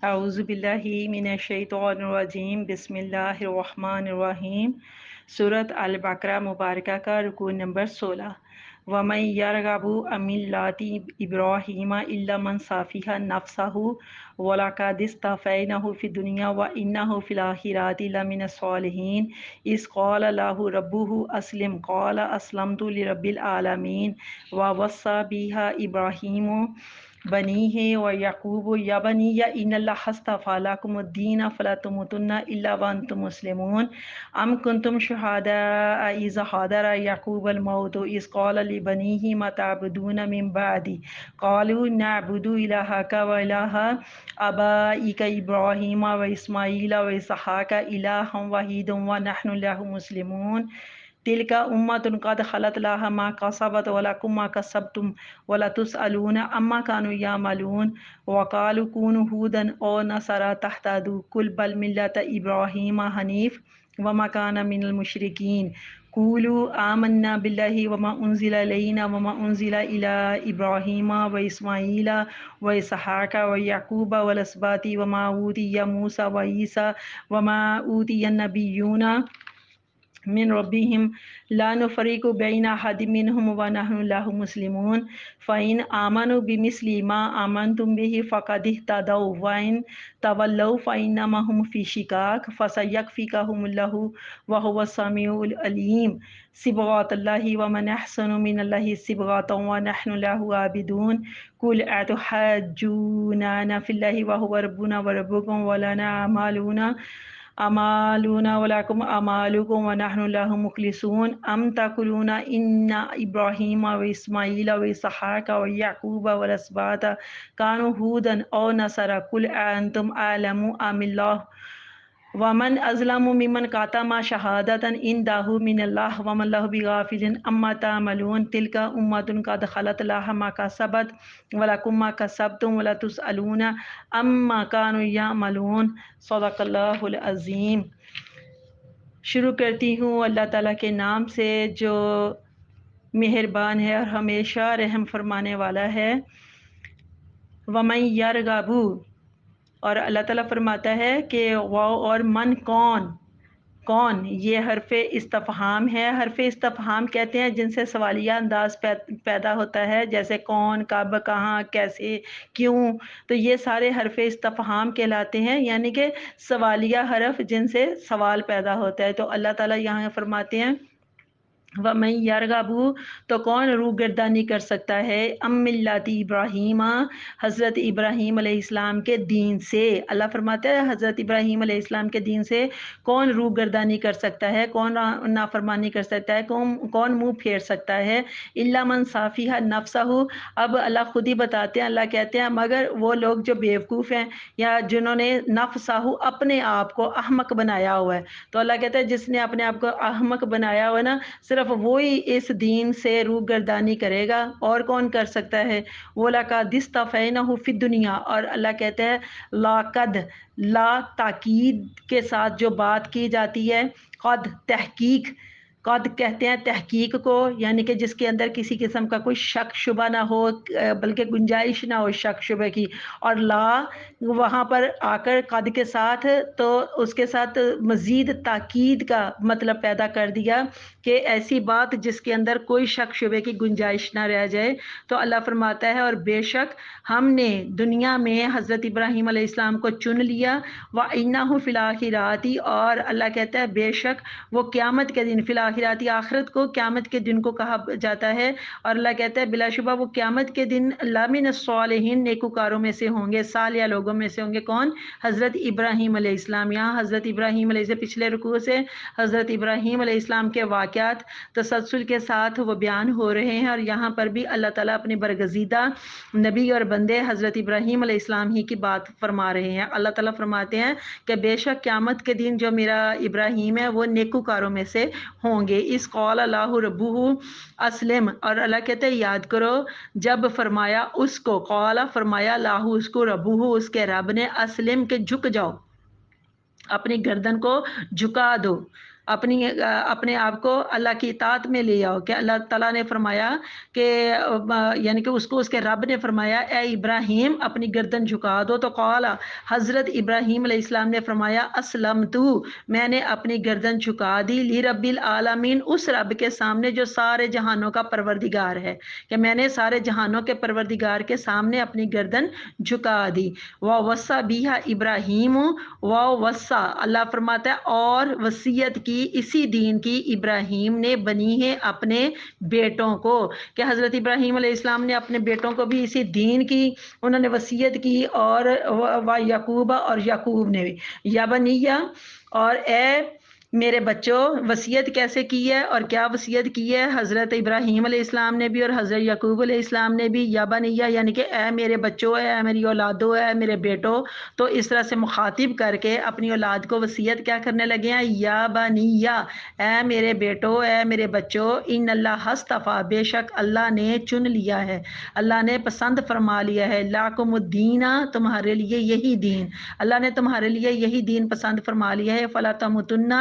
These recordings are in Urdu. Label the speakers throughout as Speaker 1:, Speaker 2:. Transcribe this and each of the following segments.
Speaker 1: اعوذ باللہ من الشیطان الرجیم بسم اللہ الرحمن الرحیم۔ سورۃ البقرہ مبارکہ کا رکوع نمبر 16۔ وَمَن يَرْغَبُ عَن مِّلَّةِ إِبْرَاهِيمَ إِلَّا مَن سَفِهَ نَفْسَهُ وَلَقَدِ اصْطَفَيْنَاهُ فِي الدُّنْيَا وَإِنَّهُ فِي الْآخِرَةِ لَمِنَ الصَّالِحِينَ إِذْ قَالَ لَهُ رَبُّهُ أَسْلِمْ قَالَ أَسْلَمْتُ لِرَبِّ الْعَالَمِينَ وَوَصَّى بِهَا إِبْرَاهِيمُ بنيه ويعقوب يا بني إن الله اصطفى لكم الدين فلا تموتن إلا وأنتم مسلمون أم كنتم شهداء إذ حضر يعقوب الموت إذ قال لبنيه ما تعبدون من بعدي قالوا نعبد إلهك وإله آبائك إبراهيم وإسماعيل وإسحاق إلها واحدا ونحن له مسلمون تلك أمة قد خلت لها ما كسبت ولكم ما كسبتم ولا تسألون عما كانوا يعملون وقالوا كونوا هودا أو نصارى تهتدوا قل بل ملة إبراهيم حنيف وما كان من المشركين قولوا آمنا بالله وما أنزل إلينا وما أنزل إلى إبراهيم وإسماعيل وإسحاق ويعقوب والأسباط وما أوتي موسى وعيسى وما أوتي النبيون من ربهم لا نفرق بين أحد منهم ونحن له مسلمون فإن آمنوا بمثل ما آمنتم به فقد اهتدوا وإن تولوا فإنما هم في شقاق فسيكفيكهم الله وهو السميع العليم صبغة الله ومن أحسن من الله صبغة ونحن له عابدون قل أتحاجوننا في الله وهو ربنا وربكم ولنا أعمالنا ولكم أعمالكم ونحن له مخلصون أم تقولون إن إبراهيم وإسماعيل وإسحاق ويعقوب والأسباط كانوا هودا أو نصارى قل أنتم أعلم أم الله ومن أظلم ممن كتم شهادة عنده من الله وما الله بغافل عما تعملون تلك أمة قد خلت لها ما كسبت ولكم ما كسبتم ولا تسألون عما كانوا يعملون صدق اللہ العظیم۔ شروع کرتی ہوں اللہ تعالیٰ کے نام سے جو مہربان ہے اور ہمیشہ رحم فرمانے والا ہے۔ وَمَن يَرْغَبُ، اور اللہ تعالیٰ فرماتا ہے کہ واو اور من کون یہ حرف استفہام ہے۔ حرف استفہام کہتے ہیں جن سے سوالیہ انداز پیدا ہوتا ہے، جیسے کون، کب، کہاں، کیسے، کیوں، تو یہ سارے حرف استفہام کہلاتے ہیں، یعنی کہ سوالیہ حرف جن سے سوال پیدا ہوتا ہے۔ تو اللہ تعالیٰ یہاں فرماتے ہیں وَمَن يَرْغَبُ، تو کون روگردانی کر سکتا ہے، ام ملت ابراہیم، حضرت ابراہیم علیہ السلام کے دین سے۔ اللہ فرماتا ہے حضرت ابراہیم علیہ السلام کے دین سے کون روگردانی کر سکتا ہے، کون نافرمانی کر سکتا ہے، کون منہ پھیر سکتا ہے۔ الا من سفیہ نفسہ، اب اللہ خود ہی بتاتے ہیں، اللہ کہتے ہیں مگر وہ لوگ جو بیوقوف ہیں یا جنہوں نے نفسہ اپنے آپ کو احمق بنایا ہوا ہے۔ تو اللہ کہتا ہے جس نے اپنے آپ کو احمق بنایا ہوا ہے نا، صرف وہی اس دین سے روگردانی کرے گا، اور کون کر سکتا ہے۔ وَلَقَدِ اصْطَفَيْنَاهُ فِي الدُّنْيَا، اور اللہ کہتا ہے لاقد، لا تاکید کے ساتھ جو بات کی جاتی ہے، قد تحقیق، قد کہتے ہیں تحقیق کو، یعنی کہ جس کے اندر کسی قسم کا کوئی شک شبہ نہ ہو، بلکہ گنجائش نہ ہو شک شبہ کی، اور لا وہاں پر آ کر قد کے ساتھ تو اس کے ساتھ مزید تاکید کا مطلب پیدا کر دیا کہ ایسی بات جس کے اندر کوئی شک شبہ کی گنجائش نہ رہ جائے۔ تو اللہ فرماتا ہے اور بے شک ہم نے دنیا میں حضرت ابراہیم علیہ السلام کو چن لیا، وَإِنَّهُ فِي الْآخِرَةِ، اور اللہ کہتا ہے بے شک وہ قیامت کے دن، فی الآخرات، آخرت کو قیامت کے دن کو کہا جاتا ہے، اور اللہ کہتا ہے بلا شبہ وہ قیامت کے دن لَمِنَ الصَّالِحِينَ، نیکوکاروں میں سے ہوں گے، صالح لوگوں میں سے ہوں گے۔ کون؟ حضرت ابراہیم علیہ السلام۔ یہاں حضرت ابراہیم علیہ السلام، پچھلے رکوع سے حضرت ابراہیم علیہ السلام کے واقعات تسلسل کے ساتھ وہ بیان ہو رہے ہیں، اور یہاں پر بھی اللہ تعالیٰ اپنے برگزیدہ نبی اور بندے حضرت ابراہیم علیہ السلام ہی کی بات فرما رہے ہیں۔ اللہ تعالیٰ فرماتے ہیں کہ بے شک قیامت کے دن جو میرا ابراہیم ہے وہ نیکوکاروں میں سے ہوں گے۔ اس قال اللہ ربہ اسلم، اور اللہ کہتے ہیں یاد کرو جب فرمایا اس کو، قال فرمایا اللہ اس کو، ربہ اس کے رب نے، اسلم کے جھک جاؤ، اپنی گردن کو جھکا دو، اپنے آپ کو اللہ کی اطاعت میں لے آؤ، کہ اللہ تعالیٰ نے فرمایا کہ یعنی کہ اس کو اس کے رب نے فرمایا اے ابراہیم اپنی گردن جھکا دو، تو قال حضرت ابراہیم علیہ السلام نے فرمایا اسلمت، میں نے اپنی گردن جھکا دی لرب العالمین، اس رب کے سامنے جو سارے جہانوں کا پروردگار ہے، کہ میں نے سارے جہانوں کے پروردگار کے سامنے اپنی گردن جھکا دی۔ وَوَصَّى بِهَا ابراہیم وَوَصَّى، اللہ فرماتا ہے اور وصیت کی اسی دین کی ابراہیم نے بنی ہے اپنے بیٹوں کو، کہ حضرت ابراہیم علیہ السلام نے اپنے بیٹوں کو بھی اسی دین کی انہوں نے وصیت کی، اور یعقوب اور یعقوب نے بھی یا بنیہ، اور اے میرے بچوں، وصیت کیسے کی ہے اور کیا وصیت کی ہے حضرت ابراہیم علیہ السلام نے بھی اور حضرت یعقوب علیہ السلام نے بھی، یا بنیہ یعنی کہ اے میرے بچوں، اے میری اولادوں، اے میرے بیٹوں، تو اس طرح سے مخاطب کر کے اپنی اولاد کو وصیت کیا کرنے لگے ہیں، یا بنیہ اے میرے بیٹوں، اے میرے بچوں، ان اللہ اصطفیٰ، بے شک اللہ نے چن لیا ہے، اللہ نے پسند فرما لیا ہے، لکم الدین، تمہارے لیے یہی دین، اللہ نے تمہارے لیے یہی دین پسند فرما لیا ہے، فلا تموتن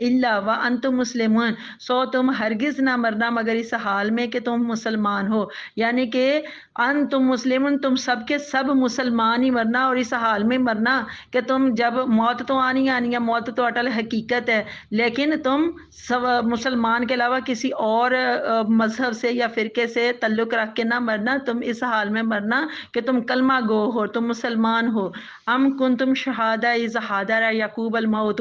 Speaker 1: الا وانتم مسلمون، سو تم ہرگز نہ مرنا مگر اس حال میں کہ تم مسلمان ہو، یعنی کہ انتم مسلمون، تم سب کے سب مسلمان ہی مرنا، اور اس حال میں مرنا کہ تم جب موت تو آنی ہے، موت تو اٹل حقیقت ہے، لیکن تم سب مسلمان کے علاوہ کسی اور مذہب سے یا فرقے سے تعلق رکھ کے نہ مرنا، تم اس حال میں مرنا کہ تم کلمہ گو ہو، تم مسلمان ہو۔ ام کنتم شہادہ اذ حضر یعقوب الموت،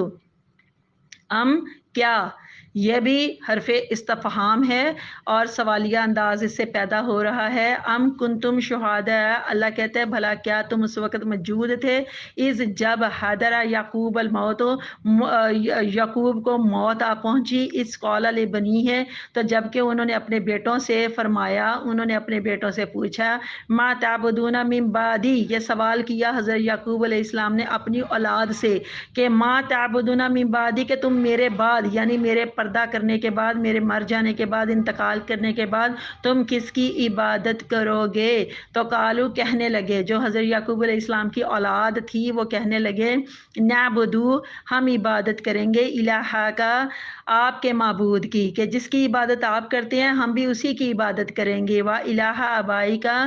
Speaker 1: کیا، یہ بھی حرف استفہام ہے اور سوالیہ انداز اس سے پیدا ہو رہا ہے۔ ام کنتم شہادہ، اللہ کہتے ہیں بھلا کیا تم اس وقت موجود تھے، اذ جب حضر یعقوب الموت، یعقوب کو موت آ پہنچی، اس قال لبنی ہے، تو جب کہ انہوں نے اپنے بیٹوں سے فرمایا، انہوں نے اپنے بیٹوں سے پوچھا، ما تعبدون من بعدی، یہ سوال کیا حضرت یعقوب علیہ السلام نے اپنی اولاد سے کہ ما تعبدون من بعدی، کہ تم میرے بعد یعنی میرے پردہ کرنے کے بعد، میرے مر جانے کے بعد، انتقال کرنے کے بعد تم کس کی عبادت کرو گے، تو قالو کہنے لگے، جو حضرت یعقوب علیہ السلام کی اولاد تھی وہ کہنے لگے، نعبدو، ہم عبادت کریں گے، الہا کا، آپ کے معبود کی، کہ جس کی عبادت آپ کرتے ہیں ہم بھی اسی کی عبادت کریں گے، وا الہ آبائی کا،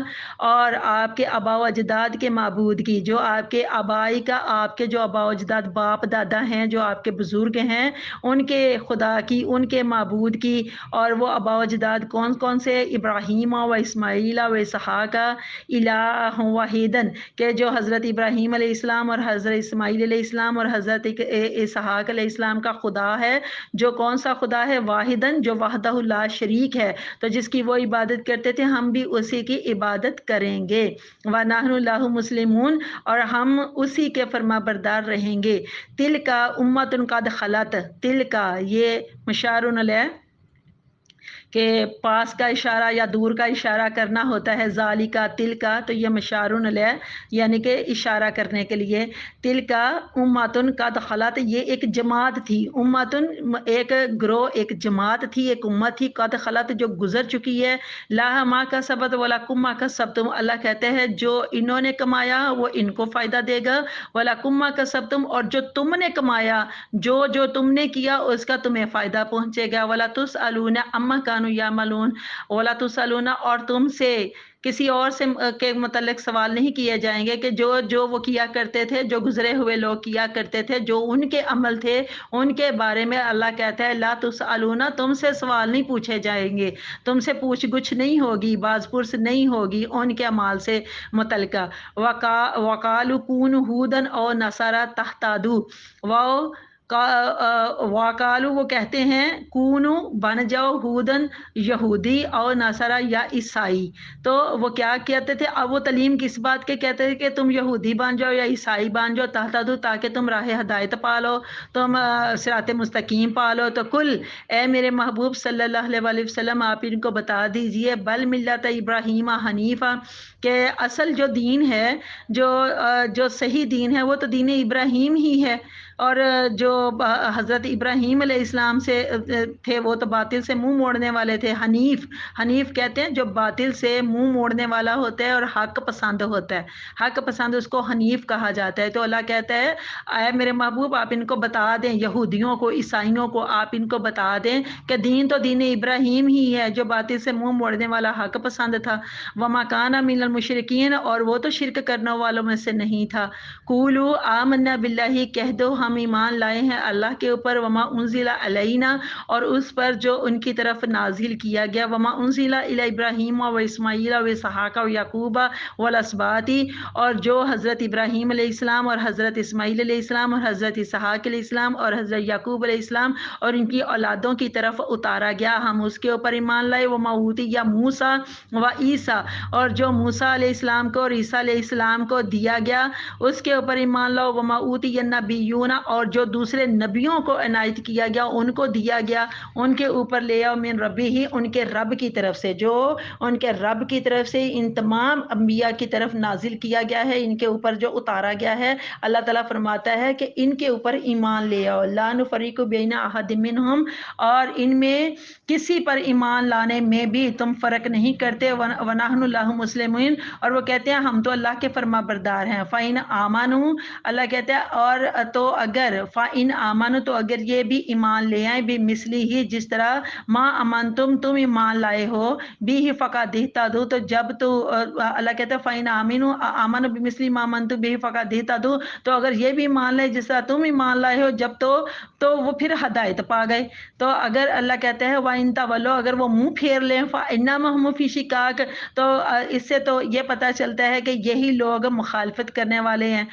Speaker 1: اور آپ کے آبا و اجداد کے معبود کی، جو آپ کے آبائی کا، آپ کے جو آبا و اجداد باپ دادا ہیں، جو آپ کے بزرگ ہیں، ان کے خدا کی، ان کے معبود کی، اور وہ آبا و اجداد کون کون سے، ابراہیم و اسماعیل و اسحاق الہ واحدن، کہ جو حضرت ابراہیم علیہ السلام اور حضرت اسماعیل علیہ السلام اور حضرت اسحاق علیہ السلام کا خدا ہے، جو کون سا خدا ہے، واحدن، جو وحدہ لا شریک ہے، تو جس کی وہ عبادت کرتے تھے ہم بھی اسی کی عبادت کریں گے، وَنَحْنُ لَهُ مُسْلِمُونَ، اور ہم اسی کے فرما بردار رہیں گے۔ تل کا امت قد خلت، تل کا یہ مشار علیہ کہ پاس کا اشارہ یا دور کا اشارہ کرنا ہوتا ہے، ذالکا تل کا، تو یہ مشار علیہ یعنی کہ اشارہ کرنے کے لیے، تل کا امتن قد خلت، یہ ایک جماعت تھی، امتن ایک گروہ، ایک جماعت تھی، ایک امت تھی، قد خلت جو گزر چکی ہے، لاہ ما کا سبت ولاکم ما کا سب تم، اللہ کہتے ہیں جو انہوں نے کمایا وہ ان کو فائدہ دے گا، ولاکم ما کا سب تم، اور جو تم نے کمایا، جو تم نے کیا اس کا تمہیں فائدہ پہنچے گا، ولا تسألون عما کانوا یعملون، ولا تسألون، اور تم سے کسی اور سے کے متعلق سوال نہیں کیے جائیں گے کہ جو وہ کیا کرتے تھے، جو گزرے ہوئے لوگ کیا کرتے تھے، جو ان کے عمل تھے ان کے بارے میں اللہ کہتا ہے لا تسألون، تم سے سوال نہیں پوچھے جائیں گے، تم سے پوچھ گچھ نہیں ہوگی، باز پرس نہیں ہوگی ان کے اعمال سے متعلقہ۔ وقالوا كونوا هودا او نصارى تهتدوا، وقالو وہ کہتے ہیں کونو بن جاؤ، ہودن یہودی، اور نصارہ یا عیسائی، تو وہ کیا کہتے تھے، اب وہ تعلیم کس بات کے کہتے تھے کہ تم یہودی بن جاؤ یا عیسائی بن جاؤ، تہتدوا، تاکہ تم راہ ہدایت پالو، تم صراط مستقیم پالو، تو کل اے میرے محبوب صلی اللہ علیہ وسلم آپ ان کو بتا دیجئے، بل ملت ابراہیم حنیفہ، کہ اصل جو دین ہے، جو صحیح دین ہے وہ تو دین ابراہیم ہی ہے، اور جو حضرت ابراہیم علیہ السلام سے تھے وہ تو باطل سے منہ موڑنے والے تھے۔ حنیف کہتے ہیں جو باطل سے منہ موڑنے والا ہوتا ہے اور حق پسند ہوتا ہے، حق پسند اس کو حنیف کہا جاتا ہے۔ تو اللہ کہتا ہے اے میرے محبوب آپ ان کو بتا دیں، یہودیوں کو، عیسائیوں کو آپ ان کو بتا دیں کہ دین تو دین ابراہیم ہی ہے جو باطل سے منہ موڑنے والا حق پسند تھا۔ وما کان من المشرکین، اور وہ تو شرک کرنے والوں میں سے نہیں تھا۔ قولوا آمنا باللہ، کہہ دو ہم ایمان لائے ہیں اللہ کے اوپر، وما انزل علینا، اور اس پر جو ان کی طرف نازل کیا گیا، وما انزل الی ابراہیم و اسماعیل و اسحاق و یعقوب والاسباط، اور جو حضرت ابراہیم علیہ السلام اور حضرت اسماعیل علیہ السلام اور حضرت اسحاق علیہ السلام اور حضرت یعقوب علیہ السلام اور ان کی اولادوں کی طرف اتارا گیا، ہم اس کے اوپر ایمان لائے۔ وما اوتی یا موسیٰ و عیسیٰ، اور جو موسیٰ علیہ السلام کو اور عیسیٰ علیہ السلام کو دیا گیا اس کے اوپر ایمان لاؤ۔ وما اوتی النبیون، اور جو دوسرے نبیوں کو عنایت کیا گیا ان کو دیا گیا، ان کے اوپر لے آؤ من ربی ہی، ان کے رب کی طرف سے، جو ان کے رب کی طرف سے ان تمام انبیاء کی طرف نازل کیا گیا ہے، ان کے اوپر جو اتارا گیا ہے، اللہ تعالیٰ فرماتا ہے کہ ان کے اوپر ایمان لے آؤ۔ لا نفرق بین احد منہم، اور ان میں کسی پر ایمان لانے میں بھی تم فرق نہیں کرتے۔ ونحن لہ مسلمون، اور وہ کہتے ہیں ہم تو اللہ کے فرما بردار ہیں۔ فَإِنْ آمَنُوا، اللہ کہتا ہے اور تو اگر فَإِنْ آمَنُوا، تو اگر یہ بھی ایمان لے آئیں بِمِثْلِهِ، ہی جس طرح ما امنتم تم ایمان لائے ہو، بھی فقط اہتدوا، تو جب تو اللہ کہتا ہے فَإِنْ آمَنُوا بِمِثْلِ مَا آمَنْتُم بِهِ فَقَدْ اهْتَدَوْا، تو اگر یہ بھی ایمان لائے جس طرح تم ایمان لائے ہو جب تو وہ پھر ہدایت پا گئے۔ تو اگر اللہ کہتا ہے وَإِنْ تَوَلَّوْا، اگر وہ منہ پھیر لیں فَإِنَّمَا هُمْ فِي شِقَاقٍ، تو اس سے تو یہ پتہ چلتا ہے کہ یہی لوگ مخالفت کرنے والے ہیں۔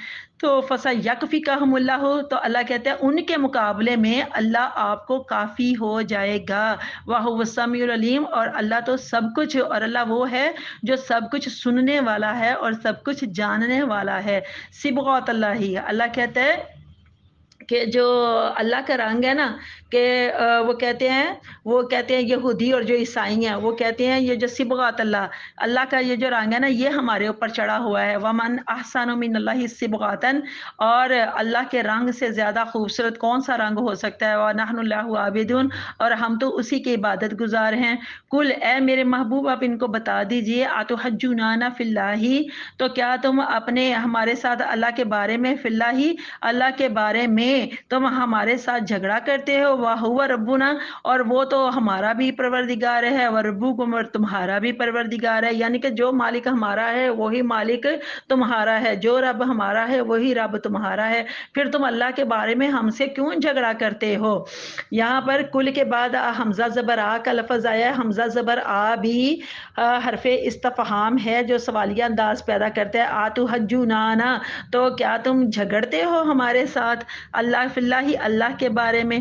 Speaker 1: تو فَسَيَكْفِيكَهُمُ اللَّهُ، تو اللہ کہتا ہے ان کے مقابلے میں اللہ آپ کو کافی ہو جائے گا۔ وَهُوَ السَّمِيعُ الْعَلِيمُ، اور اللہ تو سب کچھ، اور اللہ وہ ہے جو سب کچھ سننے والا ہے اور سب کچھ جاننے والا ہے۔ صبغۃ اللہ، اللہ کہتا ہے کہ جو اللہ کا رنگ ہے نا، کہ وہ کہتے ہیں یہودی اور جو عیسائی ہیں وہ کہتے ہیں یہ جو صبغۃ اللہ کا یہ جو رنگ ہے نا یہ ہمارے اوپر چڑھا ہوا ہے۔ ومن احسن من اللہ صبغۃ، اور اللہ کے رنگ سے زیادہ خوبصورت کون سا رنگ ہو سکتا ہے۔ ونحن لہ عابدون، اور ہم تو اسی کی عبادت گزار ہیں۔ کل، اے میرے محبوب آپ ان کو بتا دیجئے اتحجوننا فی اللہ، تو کیا تم اپنے ہمارے ساتھ اللہ کے بارے میں فی اللہ، اللہ کے بارے میں تم ہمارے ساتھ جھگڑا کرتے ہو۔ وَهُوَ رَبُّنَا، اور وہ تو ہمارا بھی پروردگار ہے، وَرَبُّكُمْ، اور تمہارا بھی پروردگار ہے، یعنی کہ جو مالک ہمارا ہے وہی مالک تمہارا ہے، جو رب ہمارا ہے وہی رب تمہارا ہے، پھر تم اللہ کے بارے میں ہم سے کیوں جھگڑا کرتے ہو۔ یہاں پر کل کے بعد حمزہ زبر آ کا لفظ آیا ہے۔ حمزہ زبر آ بھی حرف استفہام ہے جو سوالیہ انداز پیدا کرتا ہے۔ آتحجونانا، تو کیا تم جھگڑتے ہو ہمارے ساتھ اللہ فی اللہ، اللہ کے بارے میں۔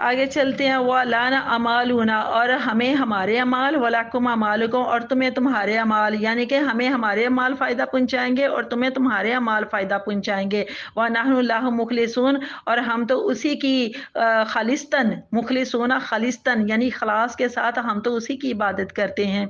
Speaker 1: آگے چلتے ہیں۔ وَلَنَا أَعْمَالُنَا، اور ہمیں ہمارے اعمال، وَلَكُمْ أَعْمَالُكُمْ، اور تمہیں تمہارے اعمال، یعنی کہ ہمیں ہمارے اعمال فائدہ پہنچائیں گے اور تمہیں تمہارے اعمال فائدہ پہنچائیں گے۔ وَنَحْنُ لَهُ مُخْلِصُونَ، اور ہم تو اسی کی خالصتاً، مخلصون خالصتاً یعنی خلاص کے ساتھ ہم تو اسی کی عبادت کرتے ہیں۔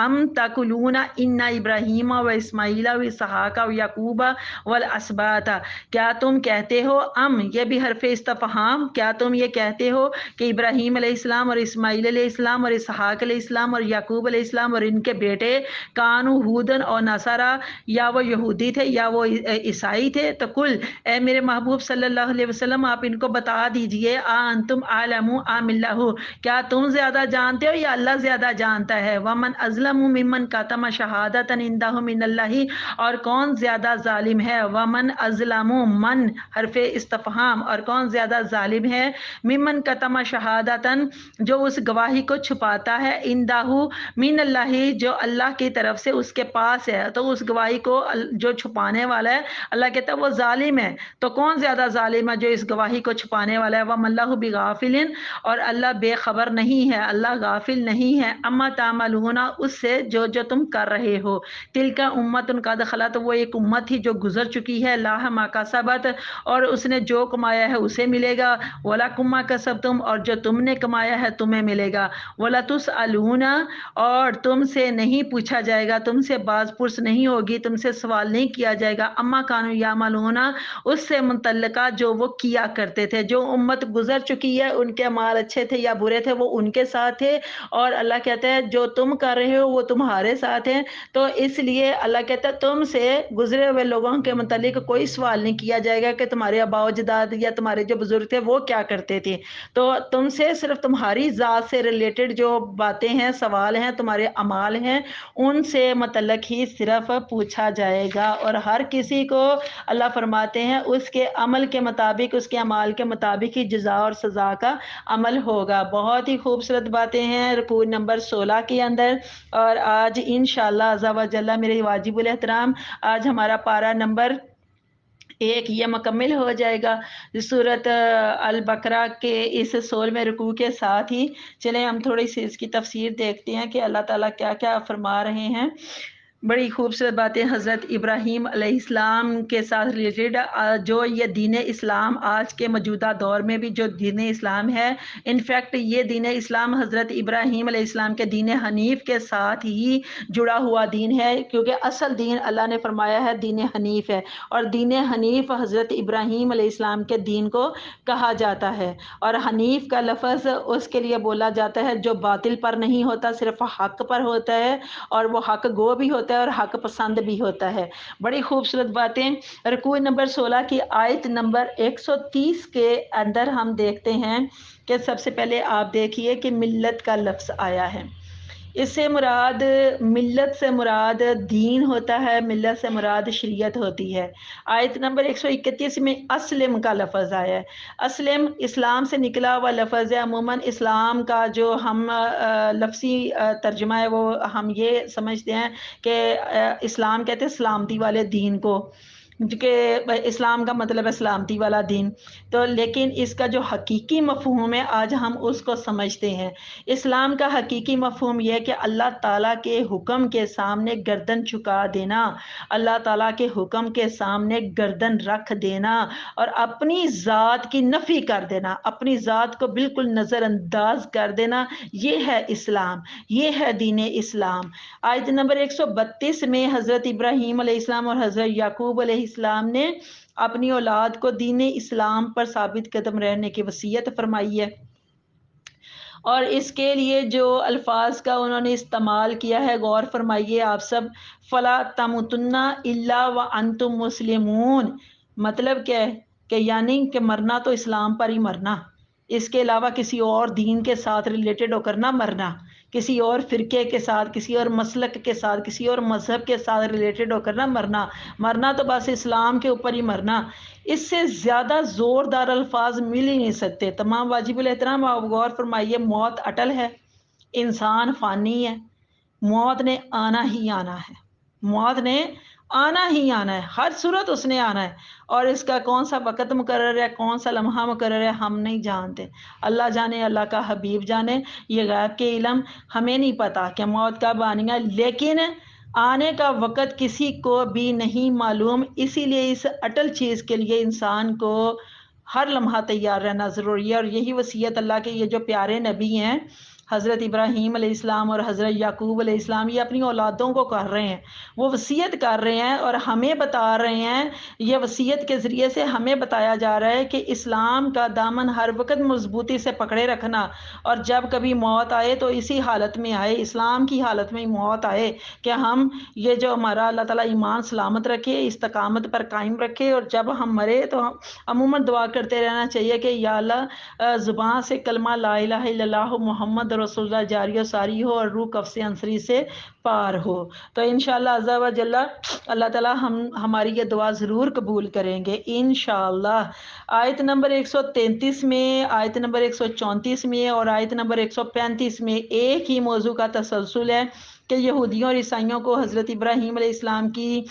Speaker 1: ام تقولون ان ابراہیم و اسماعیل و اسحاق و یعقوب والاسباط، کیا تم کہتے ہو، ام یہ بھی حرف استفہام، کیا تم یہ کہتے ہو کہ ابراہیم علیہ السلام اور اسماعیل علیہ السلام اور اسحاق علیہ السلام اور یعقوب علیہ السلام اور ان کے بیٹے کانو ہودن اور نصارا، یا وہ یہودی تھے یا وہ عیسائی تھے۔ تو کل، اے میرے محبوب صلی اللہ علیہ وسلم آپ ان کو بتا دیجئے انتم عالم ام اللہ، کیا تم زیادہ جانتے ہو یا اللہ زیادہ جانتا ہے۔ ومن اظلم ممن کتم شہادۃ عندہ من اللہ، اور کون زیادہ ظالم ہے، ومن اظلم، من حرف استفہام، اور کون زیادہ ظالم ہے، ممن کتم شہادۃ، جو اس گواہی کو چھپاتا ہے، عندہ من اللہ، جو اللہ کی طرف سے اس کے پاس ہے، تو اس گواہی کو جو چھپانے والا ہے اللہ کہتا ہے وہ ظالم ہے۔ تو کون زیادہ ظالم ہے جو اس گواہی کو چھپانے والا ہے۔ وَمَا اللَّهُ بِغَافِلٍ، اور اللہ بے خبر نہیں ہے، اللہ غافل نہیں ہے، اما تعملون، اس سے جو تم کر رہے ہو۔ تلک امت قد خلت، وہ ایک امت ہی جو گزر چکی ہے، لها ما کسبت، اور اس نے جو کمایا ہے اسے ملے گا، ولکم ما کسبتم کسبتم اور جو تم نے کمایا ہے تمہیں ملے گا، وَلَتُسْأَلُونَ اور تم سے نہیں پوچھا جائے گا، تم سے باز پرس نہیں ہوگی، تم سے سوال نہیں کیا جائے گا، اما کانوا یعملون اس سے متعلقہ جو وہ کیا کرتے تھے۔ جو امت گزر چکی ہے ان کے اعمال اچھے تھے یا برے تھے وہ ان کے ساتھ تھے، اور اللہ کہتا ہے جو تم کر رہے ہو وہ تمہارے ساتھ ہیں۔ تو اس لیے اللہ کہتا ہے تم سے گزرے ہوئے لوگوں کے متعلق کوئی سوال نہیں کیا جائے گا کہ تمہارے آباء و اجداد یا تمہارے جو بزرگ تھے وہ کیا کرتے تھے۔ تو تم سے صرف تمہاری ذات سے ریلیٹڈ جو باتیں ہیں، سوال ہیں، تمہارے اعمال ہیں، ان سے متعلق ہی صرف پوچھا جائے گا، اور ہر کسی کو اللہ فرماتے ہیں اس کے عمل کے مطابق، اس کے اعمال کے مطابق ہی جزا اور سزا کا عمل ہوگا۔ بہت ہی خوبصورت باتیں ہیں رکوع نمبر 16 کے اندر، اور آج انشاءاللہ عز و جل میرے واجب الاحترام آج ہمارا پارہ نمبر 1 یہ مکمل ہو جائے گا سورۃ البقرہ کے اس 16ویں رکوع کے ساتھ ہی۔ چلیں ہم تھوڑی سی اس کی تفسیر دیکھتے ہیں کہ اللہ تعالیٰ کیا کیا فرما رہے ہیں۔ بڑی خوبصورت باتیں حضرت ابراہیم علیہ السلام کے ساتھ ریلیٹڈ، جو یہ دین اسلام آج کے موجودہ دور میں بھی جو دین اسلام ہے، انفیکٹ یہ دین اسلام حضرت ابراہیم علیہ السلام کے دین حنیف کے ساتھ ہی جڑا ہوا دین ہے، کیونکہ اصل دین اللہ نے فرمایا ہے دین حنیف ہے، اور دین حنیف حضرت ابراہیم علیہ السلام کے دین کو کہا جاتا ہے۔ اور حنیف کا لفظ اس کے لیے بولا جاتا ہے جو باطل پر نہیں ہوتا، صرف حق پر ہوتا ہے، اور وہ حق گو بھی ہوتا ہے اور حق پسند بھی ہوتا ہے۔ بڑی خوبصورت باتیں رکوع نمبر 16 کی آیت نمبر 130 کے اندر ہم دیکھتے ہیں کہ سب سے پہلے آپ دیکھیے کہ ملت کا لفظ آیا ہے۔ اس سے مراد، ملت سے مراد دین ہوتا ہے، ملت سے مراد شریعت ہوتی ہے۔ آیت نمبر 131 میں اسلم کا لفظ آیا ہے۔ اسلم اسلام سے نکلا ہوا لفظ ہے۔ عموماً اسلام کا جو ہم لفظی ترجمہ ہے وہ ہم یہ سمجھتے ہیں کہ اسلام کہتے ہیں سلامتی والے دین کو، کہ اسلام کا مطلب ہے سلامتی والا دین، تو لیکن اس کا جو حقیقی مفہوم ہے آج ہم اس کو سمجھتے ہیں۔ اسلام کا حقیقی مفہوم یہ ہے کہ اللہ تعالیٰ کے حکم کے سامنے گردن جھکا دینا، اللہ تعالیٰ کے حکم کے سامنے گردن رکھ دینا، اور اپنی ذات کی نفی کر دینا، اپنی ذات کو بالکل نظر انداز کر دینا، یہ ہے اسلام، یہ ہے دین اسلام۔ آیت نمبر 132 میں حضرت ابراہیم علیہ السلام اور حضرت یعقوب علیہ السلام نے اپنی اولاد کو دین اسلام پر ثابت قدم رہنے کی وصیت فرمائی ہے، اور اس کے لیے جو الفاظ کا انہوں نے استعمال کیا ہے غور فرمائیے آپ سب۔ فلا تموتن الا وانتم مسلمون، مطلب کیا ہے کہ یعنی کہ مرنا تو اسلام پر ہی مرنا، اس کے علاوہ کسی اور دین کے ساتھ ریلیٹڈ ہو کر نہ مرنا، کسی اور فرقے کے ساتھ، کسی اور مسلک کے ساتھ، کسی اور مذہب کے ساتھ ریلیٹڈ ہو کر نہ مرنا، مرنا تو بس اسلام کے اوپر ہی مرنا۔ اس سے زیادہ زوردار الفاظ مل ہی نہیں سکتے۔ تمام واجب الاحترام آپ غور فرمائیے، موت اٹل ہے، انسان فانی ہے، موت نے آنا ہی آنا ہے، موت نے آنا ہی آنا ہے، ہر صورت اس نے آنا ہے، اور اس کا کون سا وقت مقرر ہے، کون سا لمحہ مقرر ہے ہم نہیں جانتے، اللہ جانے، اللہ کا حبیب جانے، یہ غیب کے علم ہمیں نہیں پتا کہ موت کب آنی ہے، لیکن آنے کا وقت کسی کو بھی نہیں معلوم، اسی لیے اس اٹل چیز کے لیے انسان کو ہر لمحہ تیار رہنا ضروری ہے۔ اور یہی وصیت اللہ کے یہ جو پیارے نبی ہیں حضرت ابراہیم علیہ السلام اور حضرت یعقوب علیہ السلام، یہ اپنی اولادوں کو کر رہے ہیں، وہ وصیت کر رہے ہیں اور ہمیں بتا رہے ہیں، یہ وصیت کے ذریعے سے ہمیں بتایا جا رہا ہے کہ اسلام کا دامن ہر وقت مضبوطی سے پکڑے رکھنا، اور جب کبھی موت آئے تو اسی حالت میں آئے، اسلام کی حالت میں موت آئے، کہ ہم یہ جو ہمارا اللہ تعالیٰ ایمان سلامت رکھے، استقامت پر قائم رکھے، اور جب ہم مرے تو ہم عموماً دعا کرتے رہنا چاہیے کہ یا اللہ زبان سے کلمہ لا الہ الا اللہ محمد رسول اللہ جاری و ساری ہو، اور روح قفص انصری سے پار ہو۔ تو انشاءاللہ عز و جل اللہ تعالیٰ ہماری یہ دعا ضرور قبول کریں گے انشاءاللہ۔ آیت نمبر 133 میں، آیت نمبر 134 میں اور آیت نمبر 135 میں ایک ہی موضوع کا تسلسل ہے کہ یہودیوں اور عیسائیوں کو حضرت ابراہیم علیہ السلام کی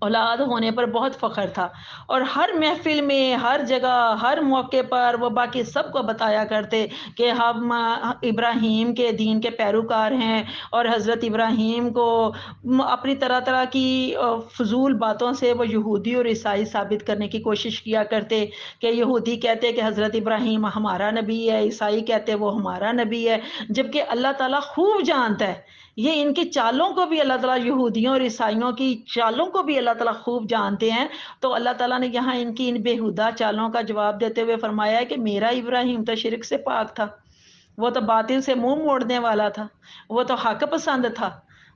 Speaker 1: اولاد ہونے پر بہت فخر تھا، اور ہر محفل میں، ہر جگہ، ہر موقع پر وہ باقی سب کو بتایا کرتے کہ ہم ابراہیم کے دین کے پیروکار ہیں، اور حضرت ابراہیم کو اپنی طرح طرح کی فضول باتوں سے وہ یہودی اور عیسائی ثابت کرنے کی کوشش کیا کرتے کہ یہودی کہتے کہ حضرت ابراہیم ہمارا نبی ہے، عیسائی کہتے وہ ہمارا نبی ہے، جبکہ اللہ تعالیٰ خوب جانتا ہے، یہ ان کی چالوں کو بھی اللہ تعالیٰ، یہودیوں اور عیسائیوں کی چالوں کو بھی اللہ تعالیٰ خوب جانتے ہیں۔ تو اللہ تعالیٰ نے یہاں ان کی ان بےہودہ چالوں کا جواب دیتے ہوئے فرمایا ہے کہ میرا ابراہیم تو شرک سے پاک تھا، وہ تو باطل سے منہ موڑنے والا تھا، وہ تو حق پسند تھا،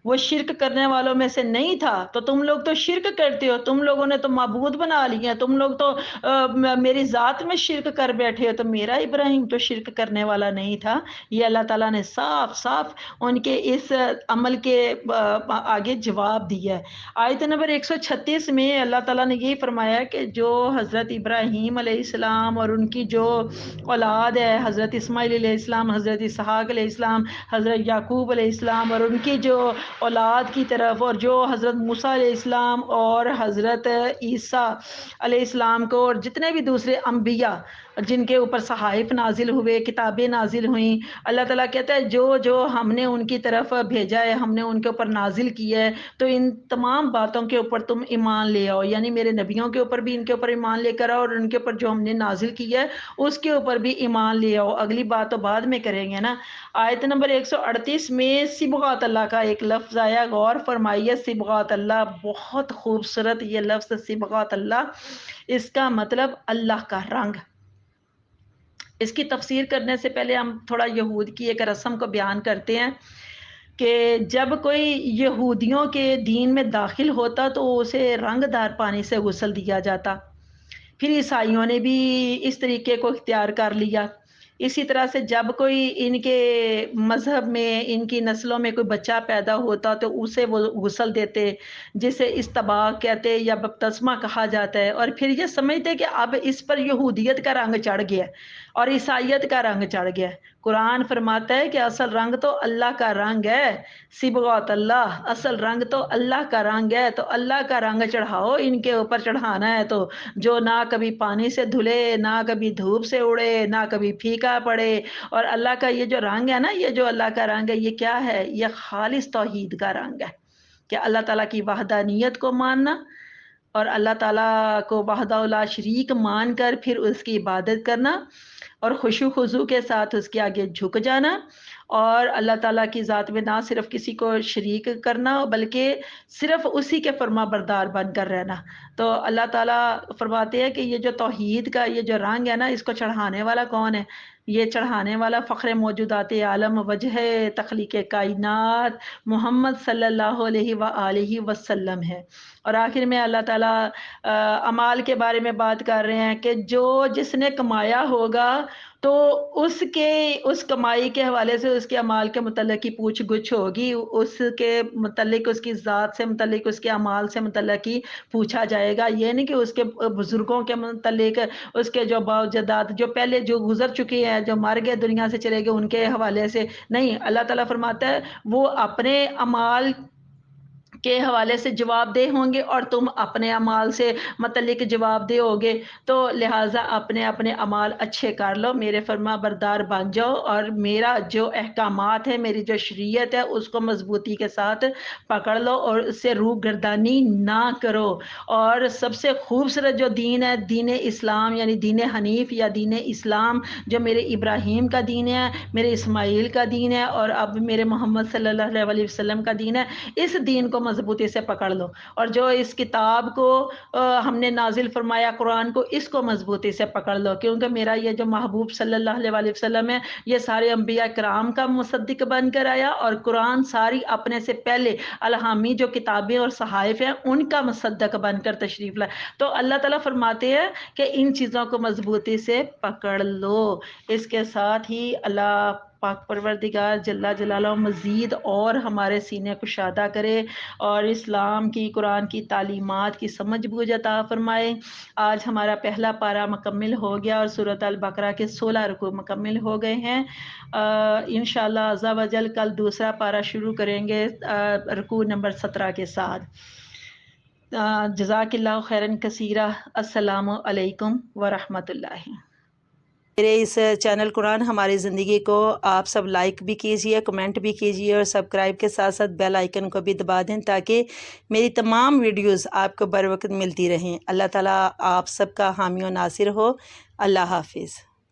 Speaker 1: وہ شرک کرنے والوں میں سے نہیں تھا۔ تو تم لوگ تو شرک کرتے ہو، تم لوگوں نے تو معبود بنا لیا، تم لوگ تو میری ذات میں شرک کر بیٹھے ہو، تو میرا ابراہیم تو شرک کرنے والا نہیں تھا۔ یہ اللہ تعالیٰ نے صاف صاف ان کے اس عمل کے آگے جواب دیا ہے۔ آیت نمبر 136 میں اللہ تعالیٰ نے یہی فرمایا کہ جو حضرت ابراہیم علیہ السلام اور ان کی جو اولاد ہے، حضرت اسماعیل علیہ السلام، حضرت اسحاق علیہ السلام، حضرت یعقوب علیہ السلام، اور ان کی جو اولاد کی طرف، اور جو حضرت موسیٰ علیہ السلام اور حضرت عیسیٰ علیہ السلام کو، اور جتنے بھی دوسرے انبیاء جن کے اوپر صحائف نازل ہوئے، کتابیں نازل ہوئیں، اللہ تعالیٰ کہتا ہے جو جو ہم نے ان کی طرف بھیجا ہے، ہم نے ان کے اوپر نازل کیا ہے، تو ان تمام باتوں کے اوپر تم ایمان لے آؤ، یعنی میرے نبیوں کے اوپر بھی ان کے اوپر ایمان لے کر آؤ، اور ان کے اوپر جو ہم نے نازل کیا ہے اس کے اوپر بھی ایمان لے آؤ۔ اگلی بات تو بعد میں کریں گے نا۔ آیت نمبر 138 میں صبغات اللہ کا ایک لفظ آیا، غور فرمائیے، صبغات اللہ، بہت خوبصورت یہ لفظ صبغات اللہ، اس کا مطلب اللہ کا رنگ۔ اس کی تفسیر کرنے سے پہلے ہم تھوڑا یہود کی ایک رسم کو بیان کرتے ہیں کہ جب کوئی یہودیوں کے دین میں داخل ہوتا تو اسے رنگ دار پانی سے غسل دیا جاتا، پھر عیسائیوں نے بھی اس طریقے کو اختیار کر لیا۔ اسی طرح سے جب کوئی ان کے مذہب میں، ان کی نسلوں میں کوئی بچہ پیدا ہوتا تو اسے وہ غسل دیتے، جسے استباق کہتے یا بپتسمہ کہا جاتا ہے، اور پھر یہ سمجھتے کہ اب اس پر یہودیت کا رنگ چڑھ گیا اور عیسائیت کا رنگ چڑھ گیا۔ قرآن فرماتا ہے کہ اصل رنگ تو اللہ کا رنگ ہے، صبغات اللہ، اصل رنگ تو اللہ کا رنگ ہے، تو اللہ کا رنگ چڑھاؤ، ان کے اوپر چڑھانا ہے تو جو نہ کبھی پانی سے دھلے، نہ کبھی دھوپ سے اڑے، نہ کبھی پھیکا پڑے۔ اور اللہ کا یہ جو رنگ ہے نا، یہ جو اللہ کا رنگ ہے، یہ کیا ہے؟ یہ خالص توحید کا رنگ ہے، کہ اللہ تعالیٰ کی وحدانیت کو ماننا، اور اللہ تعالیٰ کو وحدہ لا شریک مان کر پھر اس کی عبادت کرنا، اور خشوع خضوع کے ساتھ اس کے آگے جھک جانا، اور اللہ تعالیٰ کی ذات میں نہ صرف کسی کو شریک کرنا بلکہ صرف اسی کے فرما بردار بن کر رہنا۔ تو اللہ تعالیٰ فرماتے ہیں کہ یہ جو توحید کا یہ جو رنگ ہے نا، اس کو چڑھانے والا کون ہے؟ یہ چڑھانے والا فخر موجودات عالم، وجہ تخلیق کائنات، محمد صلی اللہ علیہ وآلہ وسلم ہے۔ اور آخر میں اللہ تعالیٰ اعمال کے بارے میں بات کر رہے ہیں کہ جو جس نے کمایا ہوگا تو اس کمائی کے حوالے سے اس کے اعمال کے متعلق کی پوچھ گچھ ہوگی، اس کے متعلق، اس کی ذات سے متعلق، اس کے اعمال سے متعلق ہی پوچھا جائے گا۔ یہ نہیں کہ اس کے بزرگوں کے متعلق، اس کے جو باوجداد جو پہلے جو گزر چکے ہیں، جو مر گئے، دنیا سے چلے گئے، ان کے حوالے سے نہیں۔ اللہ تعالیٰ فرماتا ہے وہ اپنے اعمال کے حوالے سے جواب دہ ہوں گے، اور تم اپنے اعمال سے متعلق جواب دہ ہوگے، تو لہٰذا اپنے اپنے اعمال اچھے کر لو، میرے فرما بردار بن جاؤ، اور میرا جو احکامات ہے، میری جو شریعت ہے، اس کو مضبوطی کے ساتھ پکڑ لو، اور اس سے روح گردانی نہ کرو۔ اور سب سے خوبصورت جو دین ہے، دین اسلام، یعنی دین حنیف یا دین اسلام، جو میرے ابراہیم کا دین ہے، میرے اسماعیل کا دین ہے، اور اب میرے محمد صلی اللہ علیہ وسلم کا دین ہے، اس دین کو مضبوطی سے پکڑ لو، اور جو اس کتاب کو ہم نے نازل فرمایا، قرآن کو، اس کو مضبوطی سے پکڑ لو، کیونکہ میرا یہ جو محبوب صلی اللہ علیہ وسلم ہے، یہ سارے انبیاء کرام کا مصدق بن کر آیا، اور قرآن ساری اپنے سے پہلے الہامی جو کتابیں اور صحائف ہیں ان کا مصدق بن کر تشریف لائے۔ تو اللہ تعالیٰ فرماتے ہیں کہ ان چیزوں کو مضبوطی سے پکڑ لو۔ اس کے ساتھ ہی اللہ پاک پروردگار جل جلالہ مزید اور ہمارے سینے کشادہ کرے، اور اسلام کی، قرآن کی تعلیمات کی سمجھ بوجھ عطا فرمائے۔ آج ہمارا پہلا پارہ مکمل ہو گیا، اور سورۃ البقرہ کے 16 رکوع مکمل ہو گئے ہیں۔ انشاءاللہ عز و جل کل دوسرا پارہ شروع کریں گے رکوع نمبر 17 کے ساتھ۔ جزاک اللہ خیرن کثیرہ۔ السلام علیکم ورحمۃ اللہ۔ میرے اس چینل قرآن ہماری زندگی کو آپ سب لائک بھی کیجئے، کمنٹ بھی کیجئے، اور سبسکرائب کے ساتھ ساتھ بیل آئیکن کو بھی دبا دیں تاکہ میری تمام ویڈیوز آپ کو بر وقت ملتی رہیں۔ اللہ تعالیٰ آپ سب کا حامی و ناصر ہو۔ اللہ حافظ۔